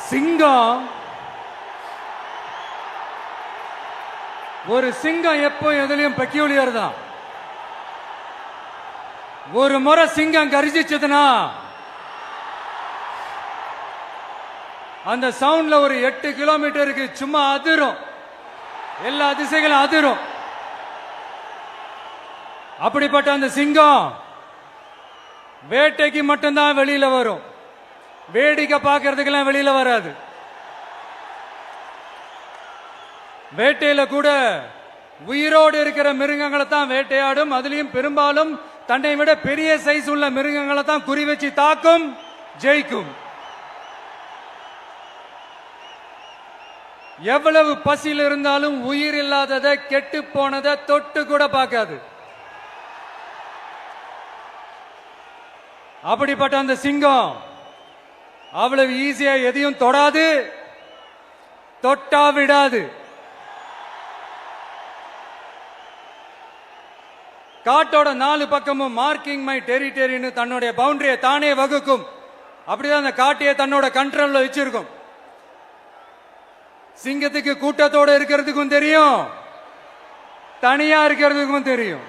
சிங்கம் ஒரு சிங்கம் எப்போ எதுலயும் பெக்யூலியர் தான். ஒரு முறை சிங்கம் கரிச்சிச்சதுன்னா அந்த சவுண்ட்ல ஒரு 8 கிலோமீட்டருக்கு சும்மா அதிரும், எல்லா திசைகளும் அதிரும். அப்படிப்பட்ட அந்த சிங்கம் வேட்டைக்கு மட்டும்தான் வெளியில வரும், வேடிக்கை பார்க்கறதுக்கெல்லாம் வெளியில வராது. வேட்டையில கூட உயிரோடு இருக்கிற மிருகங்களை தான் வேட்டையாடும். அதுலயும் பெரும்பாலும் தன்னை விட பெரிய சைஸ் உள்ள மிருகங்களை தான் குறி வச்சு தாக்கும், ஜெயிக்கும். எவ்வளவு பசியில் இருந்தாலும் உயிர் இல்லாததை, கெட்டு போனதை தொட்டு கூட பார்க்காது. அப்படிப்பட்ட அந்த சிங்கம் அவ்வளவு ஈஸியா எதையும் தொடாது, தொட்டா விடாது. காட்டோட 4 பக்கமும் மார்க்கிங் மை டெரிட்டரின்னு தன்னுடைய பவுண்டரியை தானே வகுக்கும். அப்படிதான் அந்த காட்டையை தன்னோட கண்ட்ரோல்ல வச்சிருக்கும். சிங்கத்துக்கு கூட்டத்தோட இருக்கிறதுக்கும் தெரியும், தனியா இருக்கிறதுக்கும் தெரியும்.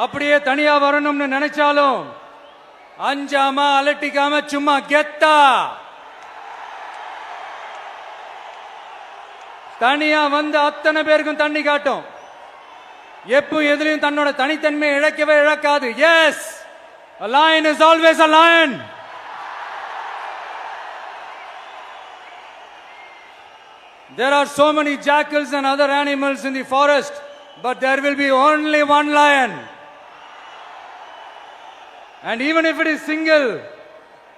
அப்படியே தனியா வரணும்னு நினைச்சாலும் அஞ்சாம அலட்டிக்காம சும்மா கெத்தா தனியா வந்து அத்தனை பேருக்கும் தண்ணி காட்டும். எப்போ எதிலையும் தன்னோட தனித்தன்மையை இழக்கவே இழக்காது. Yes, a lion is always a lion. There are so many jackals and other animals in the forest, but there will be only one lion. And even if it is single,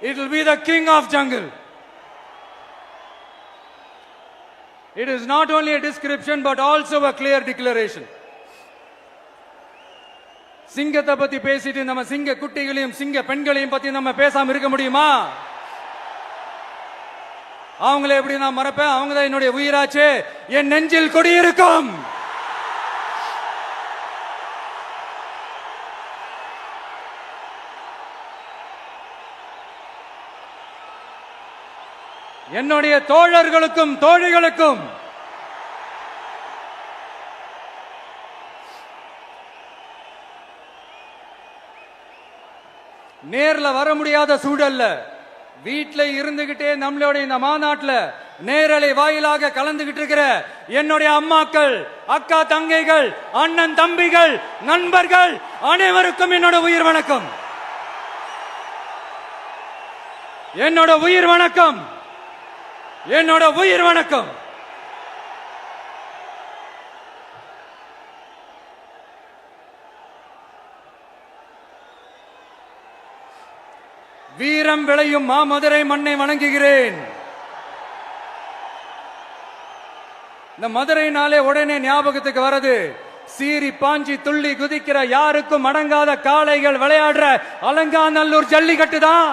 it will be the king of jungle. It is not only a description but also a clear declaration. சிங்கத்தை பத்தி பேசிட்டு நம்ம சிங்க குட்டிகளையும் சிங்க பெண்களையும் பத்தி நம்ம பேசாம இருக்க முடியுமா? அவங்களை எப்படி நான் மறப்பேன்? அவங்க தான் என்னுடைய உயிராச்சு, என் நெஞ்சில் குடியிருக்கும். என்னுடைய தோழர்களுக்கும் தோழிகளுக்கும் நேர்ல வர முடியாத சூழல்ல வீட்டில இருந்துகிட்டே நம்மளோட இந்த மாநாட்டில் நேரலை வாயிலாக கலந்துகிட்டு இருக்கிற என்னுடைய அம்மாக்கள், அக்கா தங்கைகள், அண்ணன் தம்பிகள், நண்பர்கள் அனைவருக்கும் என்னோட உயிர் வணக்கம். என்னோட உயிர் வணக்கம், என்னோட உயிர் வணக்கம். வீரம் விளையும் மாமதுரை மண்ணை வணங்குகிறேன். இந்த மதுரைனாலே உடனே ஞாபகத்துக்கு வரது சீறி பாஞ்சி துள்ளி குதிக்கிற யாருக்கும் அடங்காத காளைகள் விளையாடுற அலங்காநல்லூர் ஜல்லிக்கட்டு தான்.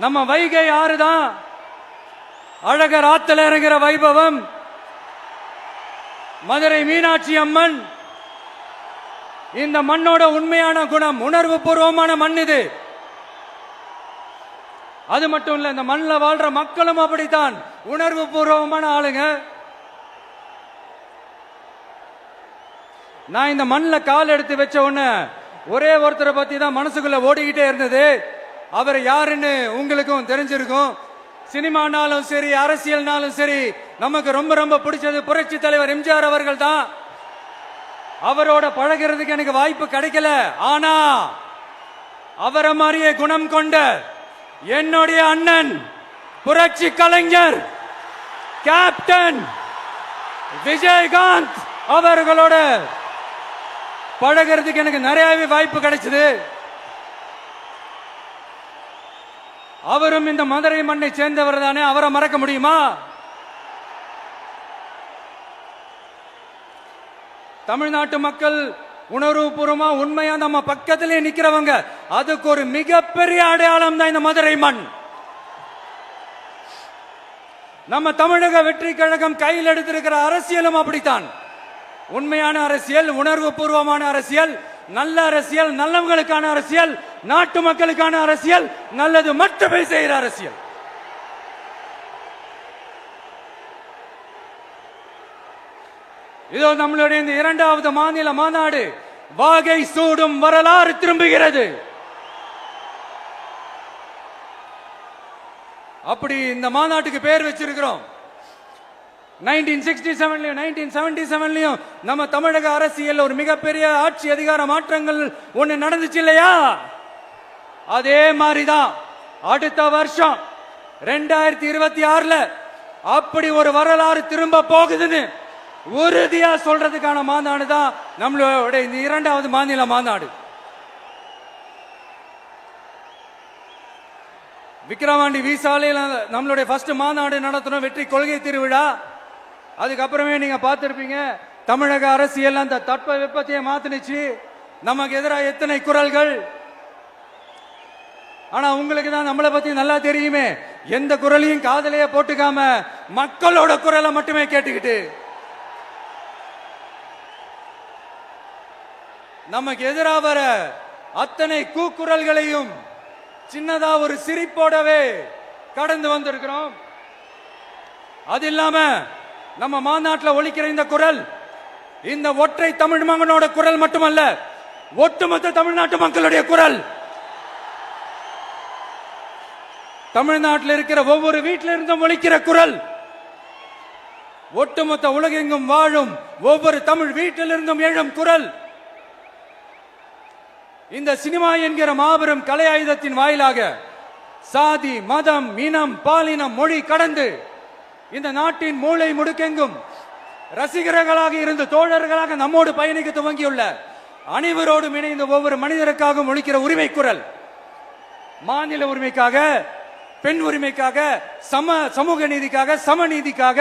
நம்ம வைகை ஆறுதான் அழகர் ஆத்துல இறங்குற வைபவம். மதுரை மீனாட்சி அம்மன் இந்த மண்ணோட உண்மையான குணம், உணர்வு பூர்வமான மண் இது. அது மட்டும் இல்ல, இந்த மண்ணில் வாழ்ற மக்களும் அப்படித்தான் உணர்வு பூர்வமான ஆளுங்க. நான் இந்த மண்ணில் கால் எடுத்து வச்ச உடனே ஒரே ஒருத்தரை பத்தி தான் மனசுக்குள்ள ஓடிக்கிட்டே இருந்தது. அவர் யாருன்னு உங்களுக்கும் தெரிஞ்சிருக்கும். சினிமானாலும் சரி, அரசியல்னாலும் சரி, நமக்கு ரொம்ப ரொம்ப பிடிச்சது புரட்சி தலைவர் எம்ஜிஆர் அவர்கள் தான். அவரோட பழகிறதுக்கு எனக்கு வாய்ப்பு கிடைக்கல. ஆனா அவரை மாதிரியே குணம் கொண்ட என்னுடைய அண்ணன் புரட்சி கலைஞர் கேப்டன் விஜயகாந்த் அவர்களோட பழகிறதுக்கு எனக்கு நிறையவே வாய்ப்பு கிடைச்சது. அவரும் இந்த மதுரை மண்ணை சேர்ந்தவர் தானே, அவரை மறக்க முடியுமா? தமிழ்நாட்டு மக்கள் உணர்வுபூர்வமா உண்மையா நம்ம பக்கத்திலே நிக்கிறவங்க, அதுக்கு ஒரு மிகப்பெரிய அடையாளம் தான் இந்த மதுரை மண். நம்ம தமிழக வெற்றி கழகம் கையில் எடுத்திருக்கிற அரசியலும் அப்படித்தான். உண்மையான அரசியல், உணர்வு பூர்வமான அரசியல், நல்ல அரசியல், நல்லவங்களுக்கான அரசியல், நாட்டு மக்களுக்கான அரசியல், நல்லது மட்டுமே செய்கிற அரசியல். இதோ நம்மளுடைய இந்த இரண்டாவது மாநில மாநாடு வாகை சூடும் வரலாறு திரும்புகிறது. அப்படி இந்த மாநாட்டுக்கு பேர் வச்சிருக்கிறோம். 1967லயும் 1977லயும் நம்ம தமிழக அரசியல் ஒரு மிகப்பெரிய ஆட்சி அதிகார மாற்றங்கள் ஒண்ணு நடந்துச்சு இல்லையா? அதே மாதிரிதான் அடுத்த வருஷம் 2026ல அப்படி ஒரு வரலாறு திரும்ப போகுதுன்னு உறுதியா சொல்றதுக்கான மாநாடு தான் நம்மளோட இந்த இரண்டாவது மாநில மாநாடு. விக்கிரவாண்டி விசாலையில நம்மளுடைய ஃபர்ஸ்ட் மாநாடு நடத்தணும், வெற்றி கொள்கை திருவிழா. அதுக்கப்புறமே நீங்க பார்த்திருப்பீங்க, தமிழக அரசியல் அந்த தட்ப வெப்பத்தையே மாத்தினுச்சு. நமக்கு எதிராக எத்தனை குரல்கள். ஆனா உங்களுக்கு தான் நம்மளை பத்தி நல்லா தெரியுமே, எந்த குரலையும் காதலையே போட்டுக்காம மக்களோட குரலை மட்டுமே கேட்டுக்கிட்டு நமக்கு எதிராக வர அத்தனை கூக்குரல்களையும் சின்னதா ஒரு சிரிப்போடவே கடந்து வந்திருக்கிறோம். அது இல்லாம நம்ம மாநாட்டில் ஒலிக்கிற இந்த குரல் இந்த ஒற்றை தமிழ் மகனோட குரல் மட்டுமல்ல, ஒட்டுமொத்த தமிழ்நாட்டு மக்களுடைய குரல். தமிழ்நாட்டில் இருக்கிற ஒவ்வொரு வீட்டில இருந்தும் ஒலிக்கிற குரல், ஒட்டுமொத்த உலகெங்கும் வாழும் ஒவ்வொரு தமிழ் வீட்டிலிருந்தும் எழும் குரல். இந்த சினிமா என்கிற மாபெரும் கலை ஆயுதத்தின் வாயிலாக சாதி, மதம், இனம், பாலினம், மொழி கடந்து இந்த நாட்டின் மூளை முடுக்கெங்கும் ரசிகர்களாக இருந்து தோழர்களாக நம்மோடு பயணிக்க துவங்கியுள்ள அனைவரோடும் இணைந்த ஒவ்வொரு மனிதருக்காகவும் ஒலிக்கிற உரிமை குரல். மாநில உரிமைக்காக, பெண் உரிமைக்காக, சமூக நீதிக்காக, சமநீதிக்காக,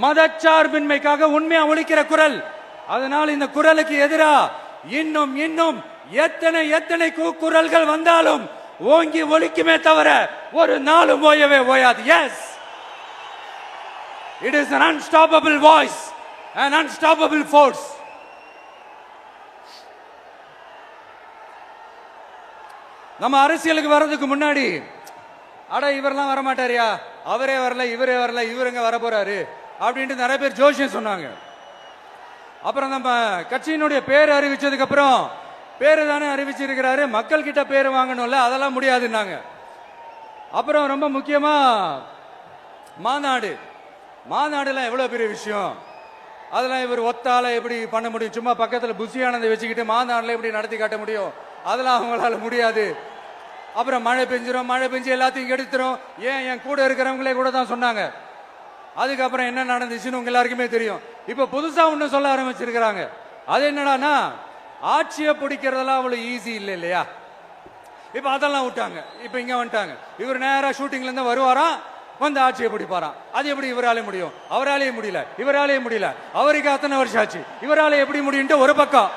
மதச்சார்பின்மைக்காக உண்மையா ஒலிக்கிற குரல். அதனால் இந்த குரலுக்கு எதிராக இன்னும் இன்னும் எத்தனை எத்தனை குரல்கள் வந்தாலும் ஓங்கி ஒலிக்குமே தவிர ஒரு நாளும் ஓயவே ஓயாது. Yes, it is an unstoppable voice, an unstoppable force. நம்ம அரசியலுக்கு வர்றதுக்கு முன்னாடி அட இவரெல்லாம் வர மாட்டாரியா, அவரே வரல, இவரே வரல, இவருங்க வர போறாரு அப்படின்ட்டு நிறைய பேர் ஜோசியம் சொன்னாங்க. அப்புறம் நம்ம கட்சியினுடைய பேர் அறிவிச்சதுக்கு அப்புறம் பேரு தானே அறிவிச்சிருக்கிறாரு, மக்கள் கிட்ட பேர் வாங்கணும்ல, அதெல்லாம் முடியாதுன்னாங்க. அப்புறம் ரொம்ப முக்கியமா மாநாடுலாம் எவ்வளவு பெரிய விஷயம், அதெல்லாம் இவர் ஒத்தால எப்படி பண்ண முடியும், சும்மா பக்கத்துல புஷியானதை வச்சுக்கிட்டு மாநாடுல எப்படி நடத்தி காட்ட முடியும், அதெல்லாம் அவங்களால முடியாது. அப்புறம் மழை பெஞ்சு எல்லாத்தையும் எடுத்துரும். ஏன் என் கூட இருக்கிறவங்களே கூட தான் சொன்னாங்க. அதுக்கப்புறம் என்ன நடந்துச்சுன்னு உங்க எல்லாருக்குமே தெரியும். இப்ப புதுசா ஒண்ணு சொல்ல ஆரம்பிச்சிருக்கிறாங்க. அது என்னடானா, ஆட்சியை பிடிக்கிறதெல்லாம் அவ்வளவு ஈஸி இல்லை இல்லையா. இப்ப அதெல்லாம் விட்டாங்க, இப்ப இங்க வந்துட்டாங்க. இவர் நேரா ஷூட்டிங்ல இருந்து வருவாராம், வந்து ஆட்சியை பிடிப்பாராம். அது எப்படி இவராலே முடியும், அவராலேயே முடியல, இவராலேயே முடியல, அவருக்கு அத்தனை வருஷம் ஆச்சு, இவராலே எப்படி முடியும் ஒரு பக்கம்.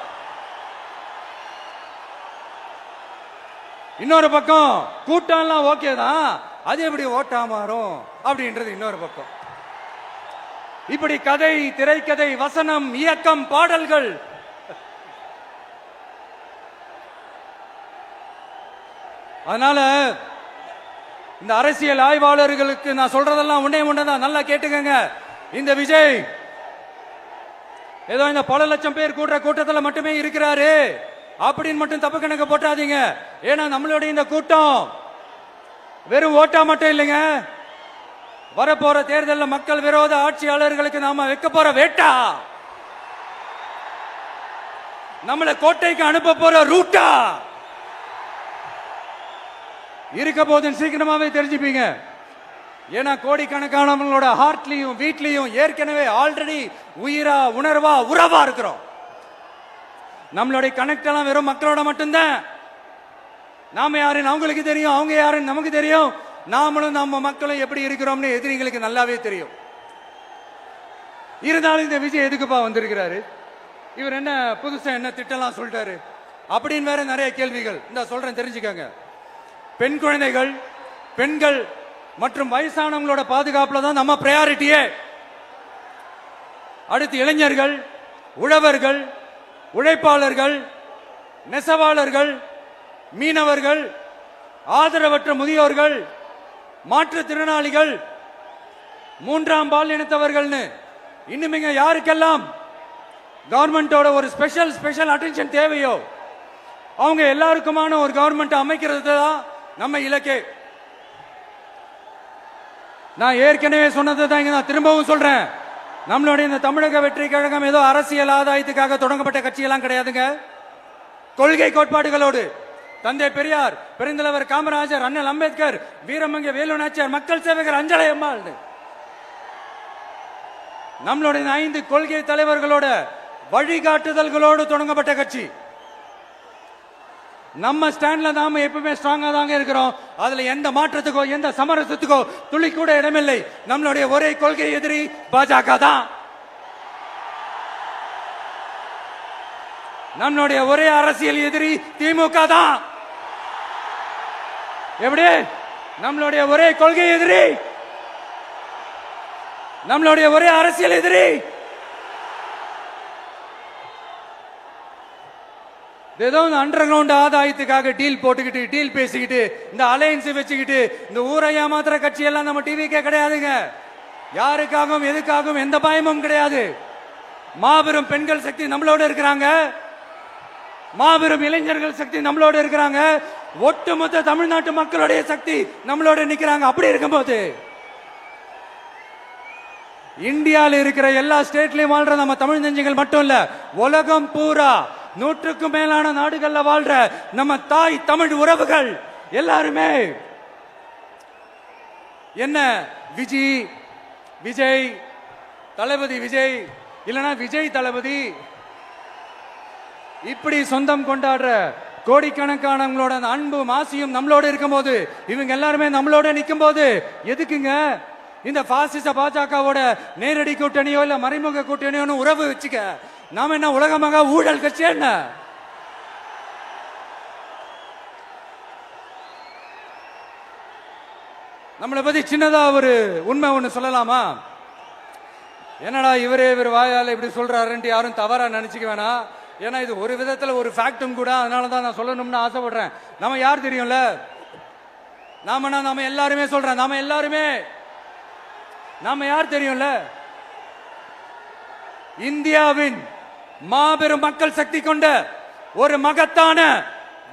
இன்னொரு பக்கம் கூட்டம்லாம் ஓகே தான், அது எப்படி ஓட்டா மாறும் அப்படின்றது இன்னொரு பக்கம். இப்படி கதை, திரைக்கதை, வசனம், இயக்கம், பாடல்கள், அதனால இந்த அரசியல் ஆய்வாளர்களுக்கு நான் சொல்றதெல்லாம் ஒன்னேதான், நல்லா கேட்டுக்கங்க. இந்த விஜய் ஏதோ இந்த பல லட்சம் பேர் கூடுற கூட்டத்தில் மட்டுமே இருக்கிறாரு அப்படின்னு மட்டும் தப்பு கணக்கு போட்டாதீங்க. ஏன்னா நம்மளுடைய இந்த கூட்டம் வெறும் ஓட்டா மட்டும் இல்லைங்க, வரப்போற தேர்தலில் மக்கள் விரோத ஆட்சியாளர்களுக்கு நாம வைக்க போற வேட்டா, நம்மளை கோட்டைக்கு அனுப்ப போற ரூட்டா இருக்க போதுன்னு சீக்கிரமாவே தெரிஞ்சுப்பீங்க. ஏன்னா கோடிக்கணக்கானவங்களோட ஹார்ட்லயும் வீட்லயும் ஏற்கனவே ஆல்ரெடி உயிரா, உணர்வா, உறவா இருக்கிறோம். நம்மளுடைய கனெக்ட் எல்லாம் வெறும் மக்களோட மட்டும்தான். நாம யாருன்னு அவங்களுக்கு தெரியும், அவங்க யாருன்னு நமக்கு தெரியும். நாமளும் நம்ம மக்களும் எப்படி இருக்கிறோம்னு எதிரிகளுக்கு நல்லாவே தெரியும். இருந்தாலும் இந்த விஜய் எதுக்குப்பா வந்திருக்கிறாரு, இவர் என்ன புதுசா என்ன திட்டம்லாம் சொல்லிட்டாரு அப்படின்னு வேற நிறைய கேள்விகள். இந்த சொல்றேன் தெரிஞ்சுக்கங்க. பெண் குழந்தைகள், பெண்கள் மற்றும் வயசானவங்களோட பாதுகாப்புல தான் நம்ம பிரையாரிட்டியே. அடுத்து இளைஞர்கள், உழவர்கள், உழைப்பாளர்கள், நெசவாளர்கள் மீனவர்கள், ஆதரவற்ற முதியோர்கள், மாற்றுத்திறனாளிகள், மூன்றாம் பால் இனத்தவர்கள்னு இன்னும் இங்க யாருக்கெல்லாம் கவர்மெண்டோட ஒரு ஸ்பெஷல் அட்டென்ஷன் தேவையோ அவங்க எல்லாருக்குமான ஒரு கவர்மெண்ட் அமைக்கிறது தான் நம்ம இலக்கே. நான் ஏற்கனவே சொன்னதை தான் இங்க நான் திரும்பவும் சொல்றேன். நம்மளுடைய இந்த தமிழக வெற்றி கழகம் ஏதோ அரசியல் ஆதாயத்துக்காக தொடங்கப்பட்ட கட்சியெல்லாம் கிடையாதுங்க. கொள்கை கோட்பாடுகளோடு தந்தை பெரியார், பெருந்தலைவர் காமராஜர், அண்ணல் அம்பேத்கர், வீரமங்க வேலு நாச்சியார், மக்கள் சேவகர் அஞ்சலை அம்மாள், நம்மளுடைய 5 கொள்கை தலைவர்களோட வழிகாட்டுதல்களோடு தொடங்கப்பட்ட கட்சி. நம்ம ஸ்டாண்ட்ல நாம எப்பவுமே ஸ்ட்ராங்கா தாங்க இருக்கிறோம். அதுல எந்த மாற்றத்துக்கோ எந்த சமரசத்துக்கோ துளி கூட இடமில்லை. நம்மளுடைய ஒரே கொள்கை எதிரி பாஜக தான். நம்மளுடைய ஒரே அரசியல் எதிரி திமுக தான். எப்படி? நம்மளுடைய ஒரே கொள்கை எதிரி, நம்மளுடைய ஒரே அரசியல் எதிரி ஏதோ அண்டர் கிரவுண்ட் ஆதாயத்துக்காக டீல் போட்டுக்கிட்டு டீல் பேசிக்கிட்டு இந்த அலையன்ஸ் வச்சுக்கிட்டு இந்த ஊரை ஏமாத்துற கட்சி எல்லாம் நம்ம டிவிக்கே கிடையாதுங்க. யாருக்காகவும் எதுக்காகவும் எந்த பயமும் கிடையாது. மாபெரும் பெண்கள் சக்தி நம்மளோட இருக்கிறாங்க, மாபெரும் இளைஞர்கள் சக்தி நம்மளோட இருக்கிறாங்க, ஒட்டுமொத்த தமிழ்நாட்டு மக்களுடைய சக்தி நம்மளோட நிக்கிறாங்க. அப்படி இருக்கும்போது இந்தியாவில் இருக்கிற எல்லா ஸ்டேட்லயும் வாழ்ற நம்ம தமிழ் நெஞ்சங்கள் மட்டும் இல்ல, உலகம் பூரா 100க்கும் மேலான நாடுகள்ல வாழ்ற நம்ம தாய் தமிழ் உறவுகள் எல்லாருமே என்ன விஜய் தளபதி விஜய் இல்லனா விஜய் தளபதி இப்படி சொந்தம் கொண்டாடுற கோடிக்கணக்கானவங்களோட அன்பு மாசியும் நம்மளோட இருக்கும்போது, இவங்க எல்லாருமே நம்மளோட நிற்கும் போது எதுக்குங்க இந்த பாசிச பாஜகவோட நேரடி கூட்டணியோ இல்ல மறைமுக கூட்டணியோ உறவு வச்சுக்க? நாம என்ன உலகமாக ஊழல் கட்சி என்ன? நம்மளை பத்தி சின்னதா ஒரு உண்மை ஒண்ணு சொல்லலாமா? என்னடா இவர் வாயால இப்படி சொல்றாருன்ட்டு யாரும் தவறா நினைச்சுக்க வேணாம். ஏன்னா இது ஒரு விதத்துல ஒரு ஃபேக்டும் கூட. அதனாலதான் நான் சொல்லணும்னு ஆசைப்படுறேன். நம்ம யார் தெரியும்ல? நாம எல்லாருமே சொல்றேன். நாம யார் தெரியும்ல? இந்தியாவின் மாபெரும் மக்கள் சக்தி கொண்ட ஒரு மகத்தான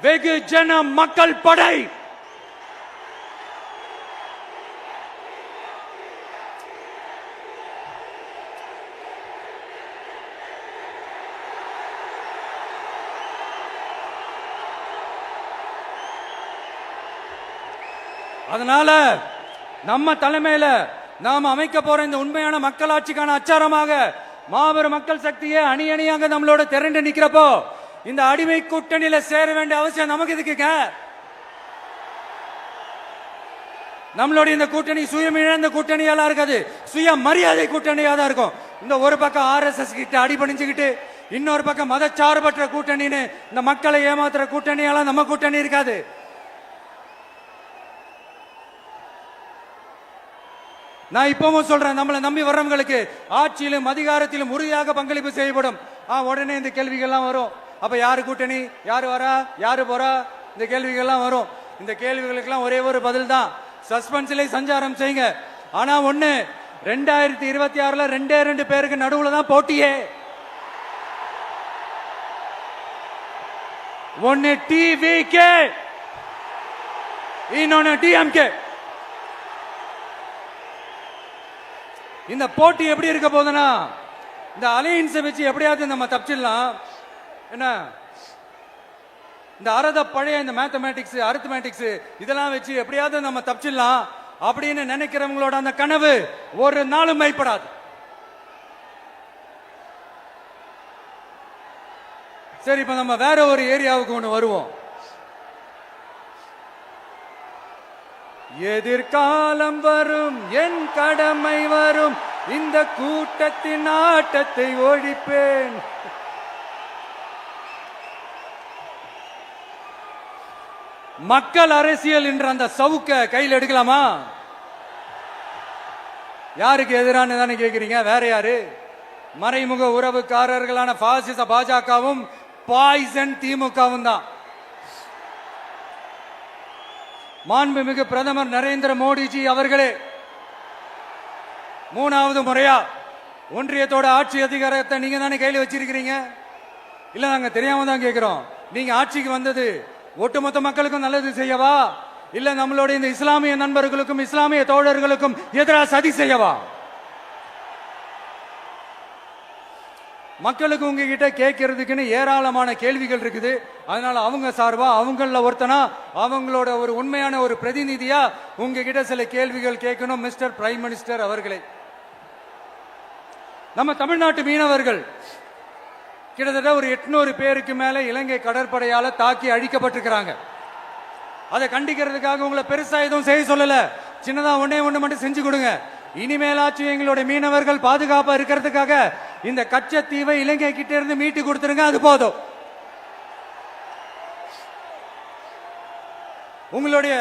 வெகுஜன மக்கள் படை. அதனால நம்ம தலைமையில நாம் அமைக்க போற இந்த உண்மையான மக்களாட்சிக்கான அச்சாரமாக மாபெரும் மக்கள் சக்தியை அணி அணியாக நம்மளோட திரண்டு நிக்கிறப்போ இந்த அடிமை கூட்டணியில சேர வேண்டிய அவசியம் நமக்கு இருக்குங்க. நம்மளுடைய இந்த கூட்டணி சுயமிழந்த கூட்டணியெல்லாம் இருக்காது, சுய மரியாதை கூட்டணியா தான் இருக்கும். இந்த ஒரு பக்கம் RSS கிட்ட அடிபணிஞ்சுக்கிட்டு, இன்னொரு பக்கம் மதச்சார்பற்ற கூட்டணின்னு இந்த மக்களை ஏமாத்துற கூட்டணியெல்லாம் நம்ம கூட்டணி இருக்காது. நான் இப்பவும் சொல்றேன், நம்மளை நம்பி வர்றவங்களுக்கு ஆட்சியிலும் அதிகாரத்திலும் உறுதியாக பங்களிப்பு செய்யப்படும். உடனே இந்த கேள்விகள்லாம் வரும். அப்ப யாரு கூட்டணி, யாரு வரா, யாரு போறா, இந்த கேள்விகள்லாம் வரும். இந்த கேள்விகளுக்கெல்லாம் ஒரே ஒரு பதில் தான், சஸ்பென்ஸ்ல சஞ்சாரம் செய்யுங்க. ஆனா ஒண்ணு, 2026ல 2 பேருக்கு நடுவுல தான் போட்டியே. ஒன்னு TVK, இன்னொன்னு DMK. இந்த போட்டி எப்படி இருக்க போதுன்னா, இந்த அலையன்ஸை வச்சு எப்படியாவது நம்ம தப்பிச்சிடலாம். என்ன இந்த பழைய இந்த மேத்தமேட்டிக்ஸ், அரித்மேட்டிக்ஸ் இதெல்லாம் வச்சு எப்படியாவது நம்ம தப்பிச்சிடலாம் அப்படின்னு நினைக்கிறவங்களோட அந்த கனவு ஒரு நாளும் மைப்படாது. சரி, இப்ப நம்ம வேற ஒரு ஏரியாவுக்கு ஒண்ணு வருவோம். எதிர்காலம் வரும், என் கடமை வரும், இந்த கூட்டத்தின் ஆட்டத்தை ஒழிப்பேன். மக்கள் அரசியல் என்ற அந்த சவுக்க கையில் எடுக்கலாமா? யாருக்கு எதிரான தானே கேட்கிறீங்க? வேற யாரு? மறைமுக உறவுக்காரர்களான பாசிச பாஜகவும் பாய்சன் திமுகவும் தான். மாண்புமிகு பிரதமர் நரேந்திர மோடிஜி அவர்களே, 3வது முறையா ஒன்றியத்தோட ஆட்சி அதிகாரத்தை நீங்க தானே கையில் வச்சிருக்கிறீங்க. இல்ல நாங்க தெரியாம தான் கேட்கிறோம். நீங்க ஆட்சிக்கு வந்தது ஒட்டுமொத்த மக்களுக்கும் நல்லது செய்யவா, இல்ல நம்மளுடைய இந்த இஸ்லாமிய நண்பர்களுக்கும் இஸ்லாமிய தோழர்களுக்கும் எதிராக சதி செய்யவா? மக்களுக்கு உங்ககிட்ட கேட்கறதுக்குன்னு ஏராளமான கேள்விகள் இருக்குது. அதனால அவங்க சார்பா அவங்கள ஒருத்தனா அவங்களோட ஒரு உண்மையான ஒரு பிரதிநிதியா உங்ககிட்ட சில கேள்விகள் கேட்கணும். மிஸ்டர் பிரைம் மினிஸ்டர் அவர்களே, நம்ம தமிழ்நாட்டு மீனவர்கள் கிட்டத்தட்ட ஒரு 800 பேருக்கு மேல இலங்கை கடற்படையால தாக்கி அழிக்கப்பட்டிருக்கிறாங்க. அதை கண்டிக்கிறதுக்காக உங்களை பெருசா எதுவும் செய்ய சொல்லல, சின்னதா ஒண்ணு மட்டும் செஞ்சு கொடுங்க. இனிமேலாச்சும் எங்களுடைய மீனவர்கள் பாதுகாப்பா இருக்கிறதுக்காக இந்த கச்சத்தீவை இலங்கை கிட்ட இருந்து மீட்டு கொடுத்துருங்க, அது போதும். உங்களுடைய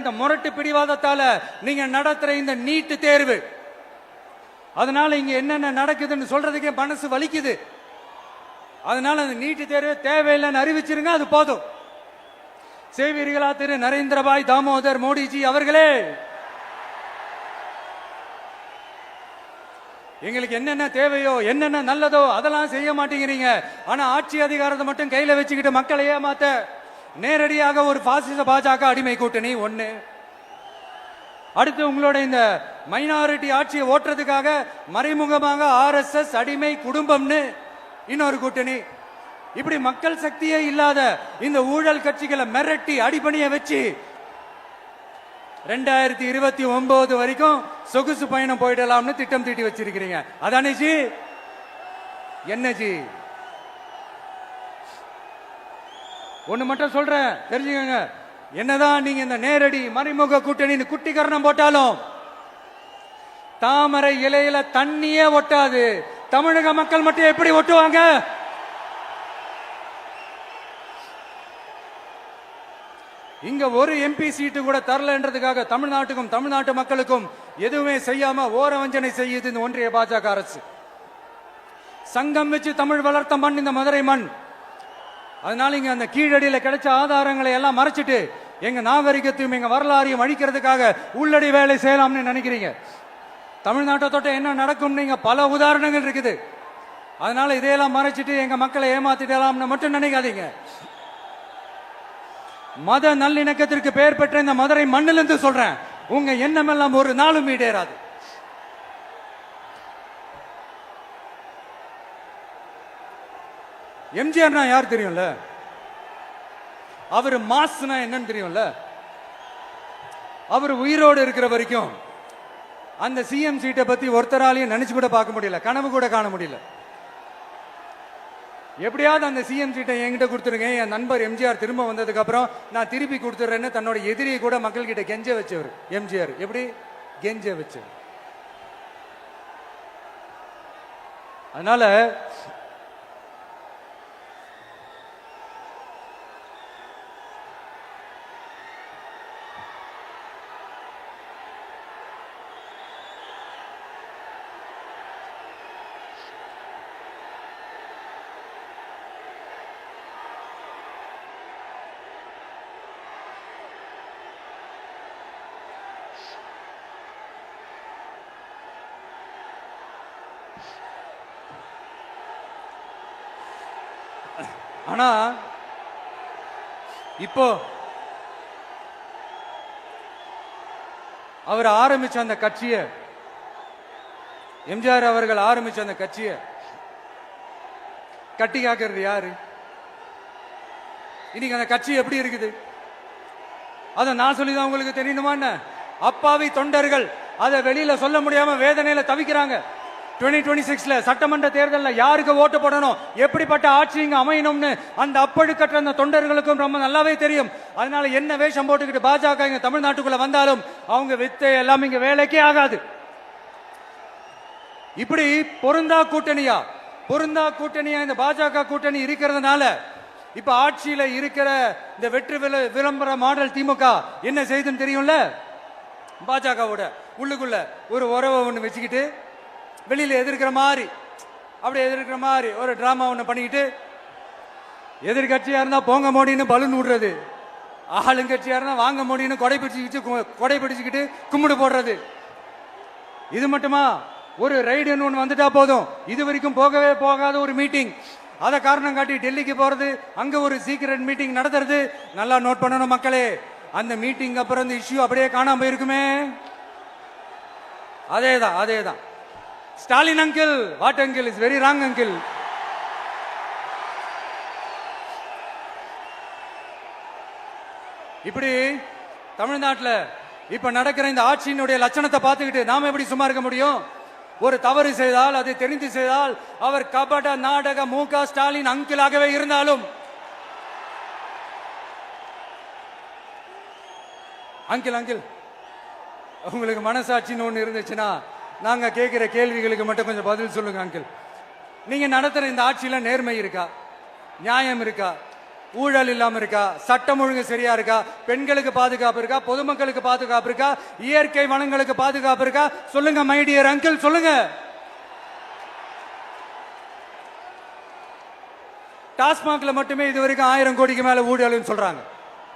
இந்த முரட்டு பிடிவாதத்தால நீங்க நடத்துற இந்த நீட்டு தேர்வு, அதனால இங்க என்னென்ன நடக்குதுன்னு சொல்றதுக்கே மனசு வலிக்குது. அதனால அந்த நீட்டு தேர்வு தேவையில்லைன்னு அறிவிச்சிருங்க, அது போதும். செய்வீர்களா திரு நரேந்திரபாய் தாமோதர் மோடிஜி அவர்களே? எங்களுக்கு என்னென்ன தேவையோ என்னென்ன நல்லதோ அதெல்லாம் செய்ய மாட்டேங்கிறீங்க. ஆனா ஆட்சி அதிகாரத்தை மட்டும் கையில வச்சுக்கிட்டு மக்களை ஏமாத்த நேரடியாக ஒரு பாசிச பாஜக அடிமை கூட்டணி ஒண்ணு. அடுத்து உங்களோட இந்த மைனாரிட்டி ஆட்சியை ஓட்டுறதுக்காக மறைமுகமாக RSS அடிமை குடும்பம்னு இன்னொரு கூட்டணி. இப்படி மக்கள் சக்தியே இல்லாத இந்த ஊழல் கட்சிகளை மிரட்டி அடிபணிய வச்சு 2029 வரைக்கும் சொகுசு பயணம் போயிடலாம்னு திட்டம் தீட்டி வச்சிருக்கிறீங்க. அதானே ஜி? என்ன ஜி? ஒண்ணு மட்டும் சொல்றேன், தெரிஞ்சுக்கங்க. என்னதான் நீங்க இந்த நேரடி மறைமுக கூட்டணி குட்டிகரணம் போட்டாலும் தாமரை இலையில தண்ணியே ஒட்டாது. தமிழக மக்கள் மட்டும் எப்படி ஒட்டுவாங்க? இங்க ஒரு MP சீட்டு கூட தரலன்றதுக்காக தமிழ்நாட்டுக்கும் தமிழ்நாட்டு மக்களுக்கும் எதுவுமே செய்யாம ஓரவஞ்சனை செய்யுது இந்த ஒன்றிய பாஜக அரசு. சங்கம் வச்சு தமிழ் வளர்த்த மண் இந்த மதுரை மண். அதனால இங்க அந்த கீழடியில கிடைச்ச ஆதாரங்களை எல்லாம் மறைச்சிட்டு எங்க நாகரிகத்தையும் எங்க வரலாறையும் அழிக்கிறதுக்காக உள்ளடி வேலை செய்யலாம்னு நினைக்கிறீங்க. தமிழ்நாட்டை தொட்ட என்ன நடக்கும் நீங்க பல உதாரணங்கள் இருக்குது. அதனால இதையெல்லாம் மறைச்சிட்டு எங்க மக்களை ஏமாத்திடலாம்னு மட்டும் நினைக்காதீங்க. மத நல்லிணக்கத்திற்கு பெயர் பெற்ற இந்த மதுரை மண்ணிலிருந்து சொல்றேன், உங்க எண்ணம் எல்லாம் ஒரு நாளும் ஈடேறாது. எம்ஜிஆர்னா யார் தெரியும்ல? அவரு மாஸ்னா என்னன்னு தெரியும்ல? அவர் உயிரோடு இருக்கிற வரைக்கும் அந்த CM சீட்டை பத்தி ஒருத்தராலையும் நினைச்சு கூட பார்க்க முடியல, கனவு கூட காண முடியல. எப்படியாவது அந்த CM சீட்டை என்கிட்ட கொடுத்துருங்க, என் நண்பர் எம்ஜிஆர் திரும்ப வந்ததுக்கு அப்புறம் நான் திருப்பி கொடுத்துறேன்னு தன்னோட எதிரியை கூட மக்கள் கிட்ட கெஞ்ச வச்சவர் எம்ஜிஆர். எப்படி கெஞ்ச வச்சவர்? அதனால ஆனா இப்போ அவர் ஆரம்பிச்ச அந்த கட்சியை, எம்ஜிஆர் அவர்கள் ஆரம்பிச்ச அந்த கட்சியை கட்டி காக்கிறது யாரு? இன்னைக்கு அந்த கட்சி எப்படி இருக்குது? அதை நான் சொல்லிதான் உங்களுக்கு தெரியணுமா? அப்பாவி தொண்டர்கள் அதை வெளியில சொல்ல முடியாம வேதனையில தவிக்கிறாங்க. 2026 சட்டமன்ற தேர்தலில் யாருக்கு ஓட்டு போடணும், எப்படிப்பட்ட ஆட்சி இங்க அமையணும்னு அந்த அப்பழுக்கற்ற அந்த தொண்டர்களுக்கும் ரொம்ப நல்லாவே தெரியும். அதனால என்ன வேஷம் போட்டுக்கிட்டு பாஜக இங்க தமிழ்நாட்டுக்குள்ள வந்தாலும் அவங்க வித்தை எல்லாம் இங்க வேலைக்கே ஆகாது. இப்படி பொருந்தா கூட்டணியா இந்த பாஜக கூட்டணி இருக்கிறதுனால இப்ப ஆட்சியில இருக்கிற இந்த வெற்றி விளம்பர மாடல் திமுக என்ன செய்யுதுன்னு தெரியும்ல? பாஜகவோட உள்ளுக்குள்ள ஒரு உறவை ஒண்ணு வச்சுக்கிட்டு வெளியில எதிர்க்கிற மாதிரி ஒரு டிராமா ஒண்ணு பண்ணிக்கிட்டு எதிர்கட்சியா இருந்தா போங்க மோடின்னு பலூன் விடுறது, ஆளுங்கட்சியா இருந்தா வாங்க முடியும்னு கொடை பிடிச்சுக்கிட்டு கும்பிடு போடுறது. இது மட்டுமா? ஒரு ரைடுன்னு ஒன்று வந்துட்டா போதும், இது வரைக்கும் போகவே போகாத ஒரு மீட்டிங், அதை காரணம் காட்டி டெல்லிக்கு போறது, அங்க ஒரு சீக்கிரட் மீட்டிங் நடத்துறது. நல்லா நோட் பண்ணணும் மக்களே, அந்த மீட்டிங் அப்புறம் இந்த இஷ்யூ அப்படியே காணாம போயிருக்குமே. அதேதான் Stalin uncle, what uncle is very wrong uncle. இப்படி தமிழ்நாட்டில் இப்ப நடக்கிற இந்த ஆட்சியினுடைய லட்சணத்தை பார்த்துக்கிட்டு நாம எப்படி சும்மா இருக்க முடியும்? ஒரு தவறு செய்தால், அதை தெரிந்து செய்தால், அவர் கபட நாடக மு.க. ஸ்டாலின் அங்கிளாகவே இருந்தாலும், அங்கிள் உங்களுக்கு மனசாட்சின்னு ஒன்று இருந்துச்சுன்னா நாங்க கேட்கிற கேள்விகளுக்கு மட்டும் கொஞ்சம் பதில் சொல்லுங்க அங்கிள். நீங்க நடத்துற இந்த ஆட்சியில நேர்மை இருக்கா? நியாயம் இருக்கா? ஊழல் இல்லாம இருக்கா? சட்டம் ஒழுங்கு சரியா இருக்கா? பெண்களுக்கு பாதுகாப்பு இருக்கா? பொதுமக்களுக்கு பாதுகாப்பு இருக்கா? இயற்கை வளங்களுக்கு பாதுகாப்பு இருக்கா? சொல்லுங்க மை டியர் அங்கிள், சொல்லுங்க. டாஸ்மாக்ல மட்டுமே இது வரைக்கும் 1000 கோடிக்கு மேல ஊழல்னு சொல்றாங்க.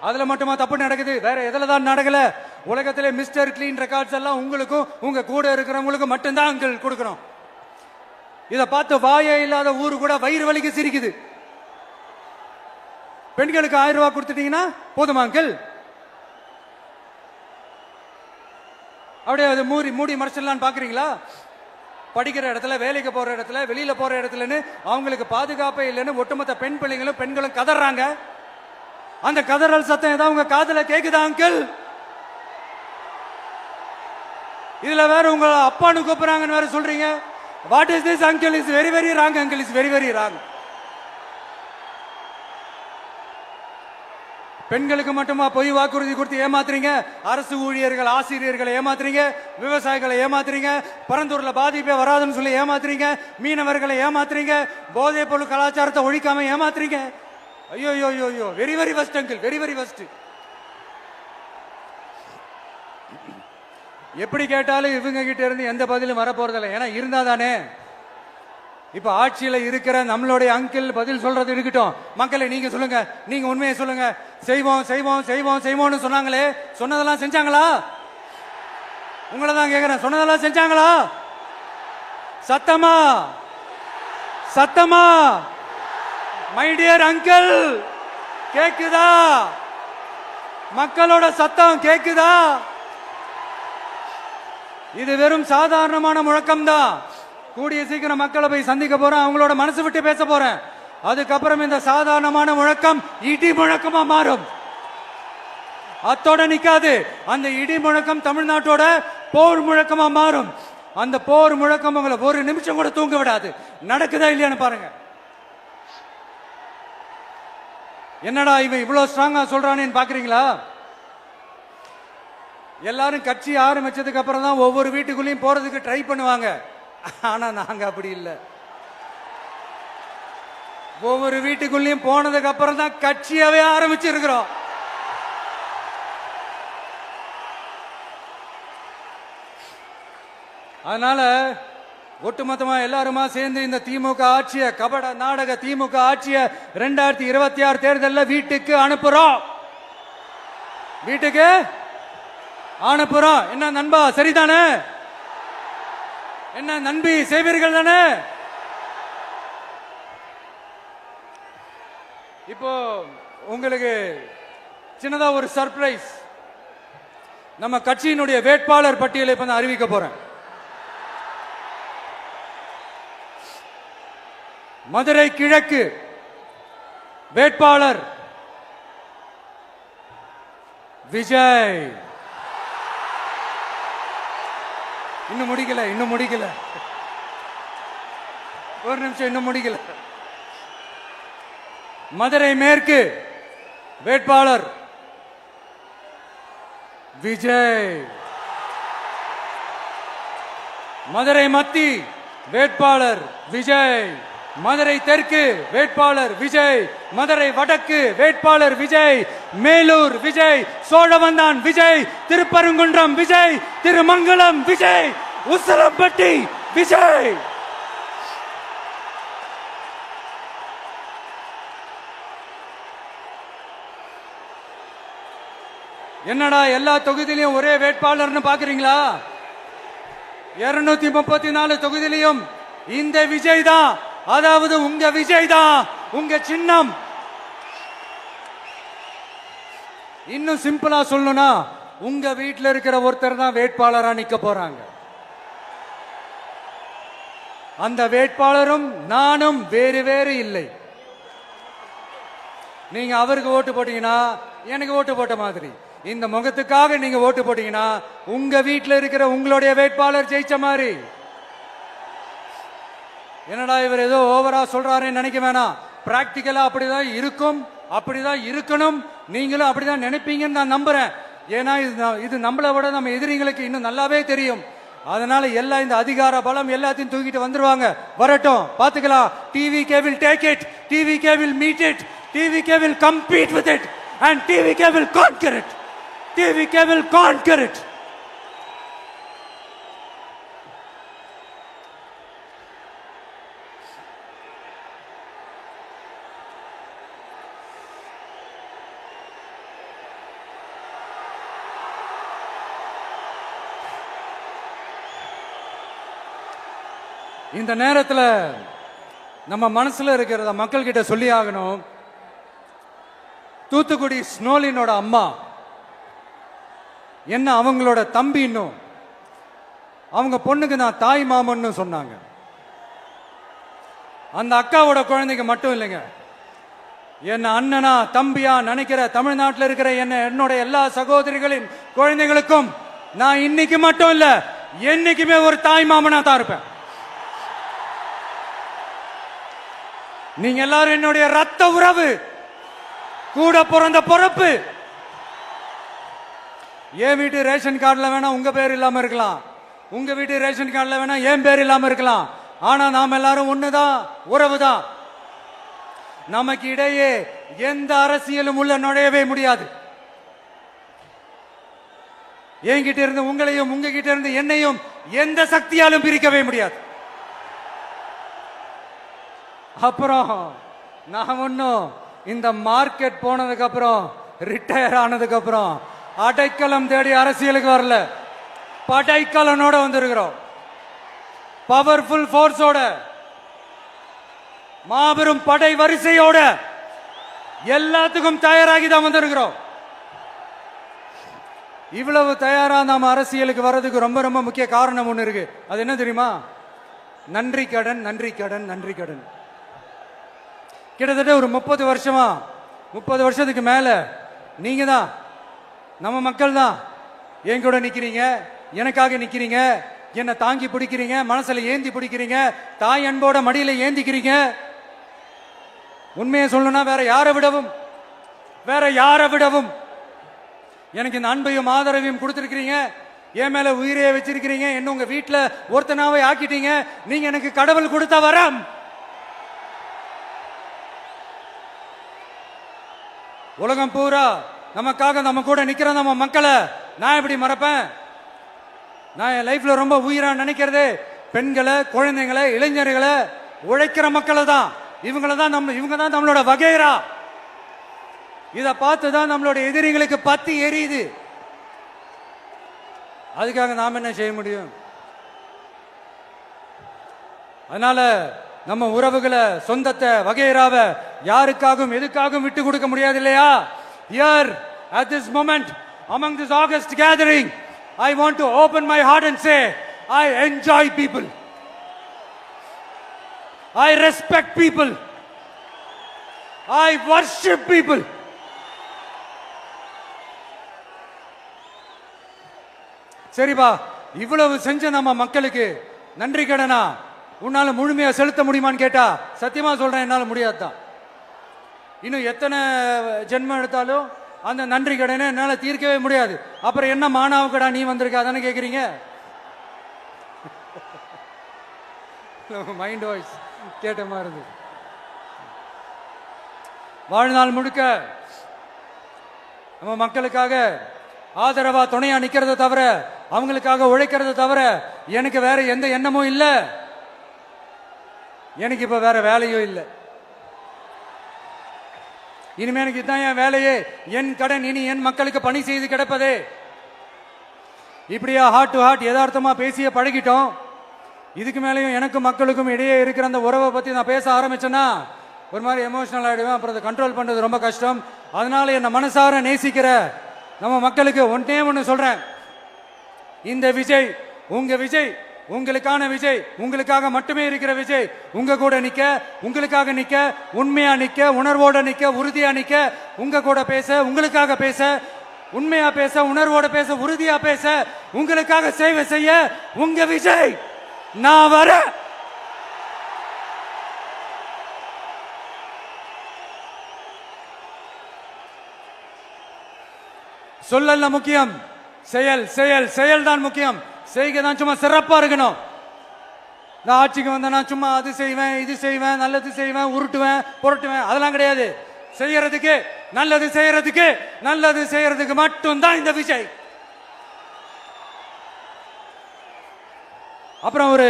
அதுல மட்டுமா தப்பு நடக்குது? வேற எதுல தான் நடக்கல? உலகத்திலே மிஸ்டர் கிளீன் ரெக்கார்ட்ஸ் எல்லாம் உங்களுக்கும் உங்க கூட இருக்கிறவங்களுக்கும் மட்டும்தான் அங்கிள் கொடுக்கணும். இதை பார்த்து வாயே இல்லாத ஊரு கூட வயிறு வலிக்கு சிரிக்குது. பெண்களுக்கு 1000 ரூபாய் கொடுத்துட்டீங்கன்னா போதுமா அங்கிள்? அப்படியே அதை மூடி மறைச்சிடலான்னு பாக்குறீங்களா? படிக்கிற இடத்துல, வேலைக்கு போற இடத்துல, வெளியில போற இடத்துலன்னு அவங்களுக்கு பாதுகாப்பே இல்லைன்னு ஒட்டுமொத்த பெண்களும் கதறாங்க. அந்த கதறல் சத்தம் ஏதாவது உங்க காதுல கேக்குதா அங்கிள்? இதுல வேற உங்க அப்பான்னு கூப்பிடுறாங்கன்னு வேற சொல்றீங்க. What is this uncle? Is very very wrong uncle, is very very wrong. பெண்களுக்கு மட்டுமா பொய் வாக்குறுதி கொடுத்து ஏமாத்துறீங்க? அரசு ஊழியர்கள், ஆசிரியர்களை ஏமாத்துறீங்க, விவசாயிகளை ஏமாத்துறீங்க, பரந்தூர்ல பாதிப்பே வராதுன்னு சொல்லி ஏமாத்துறீங்க, மீனவர்களை ஏமாத்துறீங்க, போதைப் பொருள் கலாச்சாரத்தை ஒழிக்காம ஏமாத்துறீங்க. ஐயோ very very வஸ்ட் uncle, very very வஸ்ட். எப்படி கேட்டாலும் இவங்க கிட்ட இருந்து எந்த பதிலும் வரப்போறதில்லை. ஏன்னா இருந்தா தானே. இப்ப ஆட்சியில இருக்கிற நம்மளுடைய அங்கிள் பதில் சொல்றது இருக்கட்டும். மக்களை நீங்க சொல்லுங்க, நீங்க உண்மையை சொல்லுங்க. செய்வோம்னு சொன்னாங்களே, சொன்னதெல்லாம் செஞ்சாங்களா? உங்களை தான் கேக்குறேன், சொன்னதெல்லாம் செஞ்சாங்களா? சத்தமா மை டியர் அங்கிள், கேக்குதா? மக்களோட சத்தம் கேக்குதா? இது வெறும் சாதாரணமான முழக்கம் தான். கூடிய சீக்கிரம் மக்களை போய் சந்திக்க போறேன், அவங்களோட மனசு விட்டு பேச போறேன். அதுக்கப்புறம் இந்த சாதாரணமான முழக்கம் இடி முழக்கமா மாறும். அத்தோட நிக்காது. அந்த இடி முழக்கம் தமிழ்நாட்டோட போர் முழக்கமா மாறும். அந்த போர் முழக்கம் உங்களை ஒரு நிமிஷம் கூட தூங்க விடாது. நடக்குதா இல்லையான்னு பாருங்க. என்னடா இவன் இவ்வளவு ஸ்ட்ராங்கா சொல்றானேன்னு பாக்குறீங்களா? எல்லாரும் கட்சி ஆரம்பிச்சதுக்கு அப்புறம் தான் ஒவ்வொரு வீட்டுக்குள்ளேயும் போறதுக்கு ட்ரை பண்ணுவாங்க. ஆனா நாங்க அப்படி இல்லை. ஒவ்வொரு வீட்டுக்குள்ளேயும் போனதுக்கு அப்புறம் தான் கட்சியாவே ஆரம்பிச்சிருக்கிறோம். அதனால ஒட்டுமொத்தமா எல்லாருமா சேர்ந்து இந்த திமுக ஆட்சிய, கபட நாடக திமுக ஆட்சிய 2026 தேர்தலில் வீட்டுக்கு அனுப்புறோம். வீட்டுக்கு அனுப்புறோம். என்ன நண்பா, சரிதானே? என்ன நண்பி, செய்வீர்கள் தானே? இப்போ உங்களுக்கு சின்னதா ஒரு சர்ப்ரைஸ். நம்ம கட்சியினுடைய வேட்பாளர் பட்டியலை இப்ப நான் அறிவிக்க போறேன். மதுரை கிழக்கு வேட்பாளர் விஜய். இன்னும் முடிக்கல. ஒரு நிமிஷம், இன்னும் முடிக்கல. மதுரை மேற்கு வேட்பாளர் விஜய். மதுரை மத்தி வேட்பாளர் விஜய். மதுரை தெற்கு வேட்பாளர் விஜய். மதுரை வடக்கு வேட்பாளர் விஜய். மேலூர் விஜய். சோழவந்தான் விஜய். திருப்பரங்குன்றம் விஜய். திருமங்கலம் விஜய். உசிலம்பட்டி விஜய். என்னடா எல்லா தொகுதியிலையும் ஒரே வேட்பாளர்னு பாக்குறீங்களா? 234 தொகுதியிலையும் இந்த விஜய் தான், அதாவது உங்க விஜய் தான் உங்க சின்னம். இன்னும் சிம்பிளா சொல்லணும்னா உங்க வீட்டில் இருக்கிற ஒருத்தர் தான் வேட்பாளரா நிக்க போறாங்க. அந்த வேட்பாளரும் நானும் வேறு வேறு இல்லை. நீங்க அவருக்கு ஓட்டு போட்டீங்கன்னா எனக்கு ஓட்டு போட்ட மாதிரி, இந்த முகத்துக்காக நீங்க ஓட்டு போட்டீங்கன்னா உங்க வீட்டில் இருக்கிற உங்களுடைய வேட்பாளர் ஜெயிச்ச மாதிரி. என்னடா இவர் ஏதோ ஓவரா சொல்றாருன்னு நினைக்க வேணாம். பிராக்டிக்கலா அப்படிதான் இருக்கும், அப்படிதான் இருக்கணும். நீங்களும் அப்படிதான் நினைப்பீங்கன்னு நான் நம்புறேன். ஏன்னா இது நம்மளை விட நம்ம எதிரிங்களுக்கு இன்னும் நல்லாவே தெரியும். அதனால எல்லா இந்த அதிகார பலம் எல்லாத்தையும் தூக்கிட்டு வந்துருவாங்க. வரட்டும், பாத்துக்கலாம். TVK will take it, TVK will meet it, TVK will compete with it and TVK will conquer it, TVK will conquer it. இந்த நேரத்தில் நம்ம மனசுல இருக்கிறத மக்கள் கிட்ட சொல்லி ஆகணும். தூத்துக்குடி ஸ்னோலினோட அம்மா என்ன அவங்களோட தம்பி, இன்னும் அவங்க பொண்ணுக்கு நான் தாய் மாமன்னு சொன்னாங்க. அந்த அக்காவோட குழந்தைக்கு மட்டும் இல்லைங்க, என்ன அண்ணனா தம்பியா நினைக்கிற தமிழ்நாட்டில் இருக்கிற என்னோட எல்லா சகோதரிகளின் குழந்தைகளுக்கும் நான் இன்னைக்கு மட்டும் இல்ல, என்னைக்குமே ஒரு தாய் மாமனா தான் இருப்பேன். நீங்க எல்லாரும் என்னுடைய ரத்த உறவு, கூட பிறந்த பொறுப்பு. என் வீட்டு ரேஷன் கார்டுல வேணா உங்க பேர் இல்லாம இருக்கலாம், உங்க வீட்டு ரேஷன் கார்டுல வேணா என் பேர் இல்லாம இருக்கலாம். ஆனா நாம் எல்லாரும் ஒண்ணுதான், உறவுதான். நமக்கு இடையே எந்த அரசியலும் உள்ள நுழையவே முடியாது. என்கிட்ட இருந்து உங்களையும் உங்ககிட்ட இருந்து என்னையும் எந்த சக்தியாலும் பிரிக்கவே முடியாது. அப்புறம் நான் ஒன்னும் இந்த மார்க்கெட் போனதுக்கு அப்புறம், ரிட்டையர் ஆனதுக்கு அப்புறம் அடைக்கலம் தேடி அரசியலுக்கு வரல. படைக்கலனோட வந்திருக்கிறோம், பவர்ஃபுல் போர்ஸோட, மாபெரும் படை வரிசையோட, எல்லாத்துக்கும் தயாராகி தான் வந்திருக்கிறோம். இவ்வளவு தயாரா நாம அரசியலுக்கு வர்றதுக்கு ரொம்ப ரொம்ப முக்கிய காரணம் ஒண்ணு இருக்கு. அது என்ன தெரியுமா? நன்றி கடன், நன்றி கடன், நன்றி கடன். கிட்டத்தட்ட ஒரு 30 வருஷமா, 30 வருஷத்துக்கு மேல நீங்க தான், நம்ம மக்கள் தான் என் கூட நிக்கிறீங்க, எனக்காக நிக்கிறீங்க, என்னை தாங்கி பிடிக்கிறீங்க, மனசுல ஏந்தி பிடிக்கிறீங்க, தாய் அன்போட மடியில ஏந்திக்கிறீங்க. உண்மையை சொல்லணும்னா வேற யாரை விடவும் எனக்கு இந்த அன்பையும் ஆதரவையும் கொடுத்திருக்கிறீங்க. என் மேல உயிரையே வச்சிருக்கிறீங்க. என்ன உங்க வீட்டுல ஒருத்தனாவே ஆக்கிட்டீங்க. நீங்க எனக்கு கடவுள் கொடுத்த வரம். உலகம் பூரா நமக்காக நம்ம கூட நிக்கிற நம்ம மக்களை நான் எப்படி மறப்பேன்? நான் என் லைஃப்ல ரொம்ப உயிரா நினைக்கிறது பெண்களை, குழந்தைங்களை, இளைஞர்களை, உழைக்கிற மக்களை தான். இவங்க தான் நம்மளோட வகைரா. இத பார்த்து தான் நம்மளோட எதிரிகளுக்கு பத்தி எரியுது. அதுக்காக நாம் என்ன செய்ய முடியும்? அதனால நம்ம உறவுகளை, சொந்தத்தை, வகைராவை யாருக்காகவும் எதுக்காகவும் விட்டு கொடுக்க முடியாது இல்லையா? Here at this moment among this August gathering, I want to open my heart and say I enjoy people, I respect people, I worship people. சரிப்பா, இவ்வளவு செஞ்ச நம்ம மக்களுக்கு நன்றி கடனா உன்னால முழுமையா செலுத்த முடியுமான்னு கேட்டா சத்தியமா சொல்றேன், என்னால முடியாதுதான். இன்னும் எத்தனை ஜென்மம் எடுத்தாலும் அந்த நன்றி கடனை என்னால தீர்க்கவே முடியாது. அப்புறம் என்ன மானாவு கடா நீ வந்திருக்க அதானே கேக்குறீங்க? மைண்ட் வாய்ஸ் கேட்ட மாதிரி இருந்தது. வாழ்நாள் முழுக்க நம்ம மக்களுக்காக ஆதரவா துணையா நிக்கிறத தவிர, அவங்களுக்காக உழைக்கிறத தவிர எனக்கு வேற எந்த எண்ணமும் இல்லை. எனக்கு இப்ப வேற வேலையும் இல்லை. இனிமே எனக்கு இதுதான் என் வேலையே, என் கடன் இனி என் மக்களுக்கு பணி செய்து கிடப்பதே. இப்படியா ஹார்ட் டு ஹார்ட் யதார்த்தமா பேசிய பழகிட்டோம். இதுக்கு மேலேயும் எனக்கும் மக்களுக்கும் இடையே இருக்கிற அந்த உறவை பத்தி நான் பேச ஆரம்பிச்சேன்னா ஒரு மாதிரி எமோஷனல் ஆயிடுவேன். அப்புறம் அதை கண்ட்ரோல் பண்றது ரொம்ப கஷ்டம். அதனால என்ன மனசார நேசிக்கிற நம்ம மக்களுக்கு ஒன்னே ஒன்று சொல்றேன். இந்த விஜய் உங்க விஜய், உங்களுக்கான விஜய், உங்களுக்காக மட்டுமே இருக்கிற விஜய். உங்க கூட நிக்க, உங்களுக்காக நிக்க, உண்மையா நிக்க, உணர்வோட நிக்க, உறுதியா நிக்க, உங்க கூட பேச, உங்களுக்காக பேச, உண்மையா பேச, உணர்வோட பேச, உறுதியா பேச, உங்களுக்காக சேவை செய்ய உங்க விஜய் நான் வர. சொல்லல முக்கியம், செயல் செயல் செயல் தான் முக்கியம். செய்கை தான் சும்மா சிறப்பா இருக்கணும். நான் ஆட்சிக்கு வந்தேன்னா சும்மா அது செய்வேன், இது செய்வேன், நல்லது செய்வேன், உருட்டுவேன், புரட்டுவேன், அதெல்லாம் கிடையாது. செய்யறதுக்கு, நல்லது செய்யறதுக்கு, நல்லது செய்யறதுக்கு மட்டும்தான் இந்த விஜய். அப்புறம் ஒரு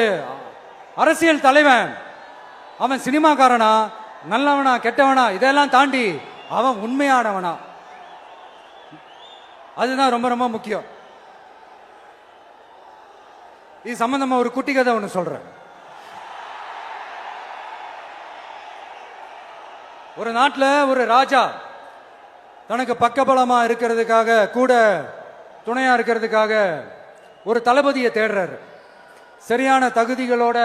அரசியல் தலைவன், அவன் சினிமாக்காரனா, நல்லவனா, கெட்டவனா, இதெல்லாம் தாண்டி அவன் உண்மையானவனா, அதுதான் ரொம்ப ரொம்ப முக்கியம். இது சம்பந்தமா ஒரு குட்டி கதை ஒன்று சொல்றேன். ஒரு நாட்டில் ஒரு ராஜா தனக்கு பக்கபலமா இருக்கிறதுக்காக, கூட துணையா இருக்கிறதுக்காக ஒரு தளபதியை தேடுறாரு. சரியான தகுதிகளோட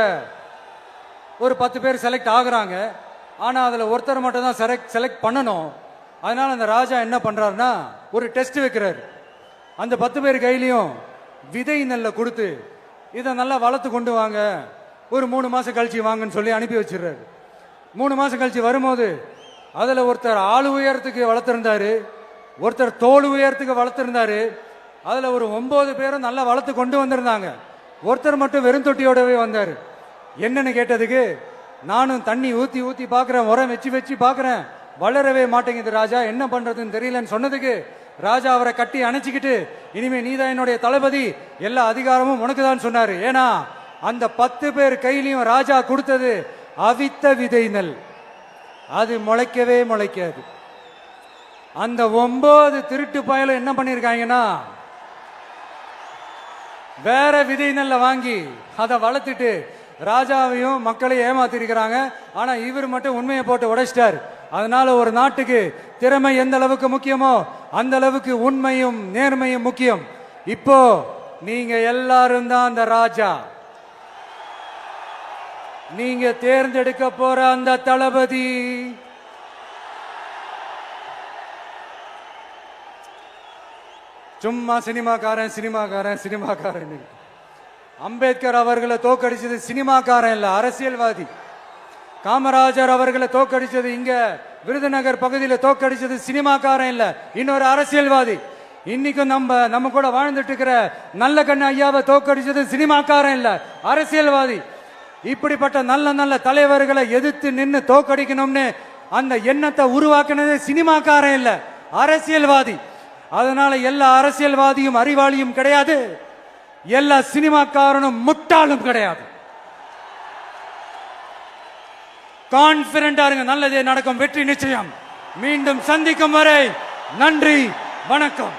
ஒரு 10 பேர் செலக்ட் ஆகுறாங்க. ஆனா அதுல ஒருத்தர் மட்டும் தான் செலக்ட் பண்ணணும். அதனால அந்த ராஜா என்ன பண்றாருன்னா ஒரு டெஸ்ட் வைக்கிறாரு. அந்த 10 பேர் கையிலையும் விதை நெல்லை கொடுத்து இதை நல்லா வளர்த்து கொண்டு வாங்க, ஒரு 3 மாசம் கழிச்சு வாங்கன்னு சொல்லி அனுப்பி வச்சிடுறாரு. 3 மாசம் கழிச்சு வரும்போது அதுல ஒருத்தர் ஆளு உயரத்துக்கு வளர்த்திருந்தாரு, ஒருத்தர் தோல் உயரத்துக்கு வளர்த்திருந்தாரு. அதுல ஒரு 9 பேரும் நல்லா வளர்த்து கொண்டு வந்திருந்தாங்க. ஒருத்தர் மட்டும் வெறும் தொட்டியோடவே வந்தாரு. என்னன்னு கேட்டதுக்கு, நானும் தண்ணி ஊத்தி ஊத்தி பாக்குறேன், உரம் வச்சு வச்சு பாக்குறேன், வளரவே மாட்டேங்குது ராஜா, என்ன பண்றதுன்னு தெரியலன்னு சொன்னதுக்கு ராஜா அவரை கட்டி அணைச்சிக்கிட்டு, இனிமே நீதான் என்னுடைய தளபதி, எல்லா அதிகாரமும் உனக்கு தான் சொன்னாரு. ஏன்னா அந்த 10 பேர் கையிலையும் ராஜா கொடுத்தது அவித்த விதை நெல், அது முளைக்கவே முளைக்காது. அந்த 9 திருட்டு பயலும் என்ன பண்ணிருக்காங்கன்னா வேற விதை நெல்லை வாங்கி அதை வளர்த்துட்டு ராஜாவையும் மக்களையும் ஏமாத்திருக்கிறாங்க. ஆனா இவர் மட்டும் உண்மையை போட்டு உடைச்சிட்டார். அதனால ஒரு நாட்டுக்கு திறமை எந்த அளவுக்கு முக்கியமோ அந்த அளவுக்கு உண்மையும் நேர்மையும் முக்கியம். இப்போ நீங்க எல்லாரும் தான் அந்த ராஜா. நீங்க தேர்ந்தெடுக்க போற அந்த தளபதி சும்மா சினிமாக்காரன் சினிமாக்காரன் சினிமாக்காரன். அம்பேத்கர் அவர்களை தோக்கடிச்சது சினிமாக்காரன் இல்ல, அரசியல்வாதி. காமராஜர் அவர்களை தோக்கடிச்சது, இங்க விருதுநகர் பகுதியில் தோக்கடிச்சது சினிமாக்காரன் இல்ல, இன்னொரு அரசியல்வாதி. இன்னைக்கும் நம்ம கூட வாழ்ந்துட்டு இருக்கிற நல்ல கண்ணு ஐயாவை தோக்கடிச்சது சினிமாக்காரன் இல்ல, அரசியல்வாதி. இப்படிப்பட்ட நல்ல நல்ல தலைவர்களை எதிர்த்து நின்று தோக்கடிக்கணும்னு அந்த எண்ணத்தை உருவாக்குனது சினிமாக்காரன் இல்ல, அரசியல்வாதி. அதனால எல்லா அரசியல்வாதியும் அறிவாளியும் கிடையாது, எல்லா சினிமாக்காரனும் முட்டாளும் கிடையாது. கான்பிடண்டா இருங்க, நல்லதே நடக்கும், வெற்றி நிச்சயம். மீண்டும் சந்திக்கும் வரை நன்றி, வணக்கம்.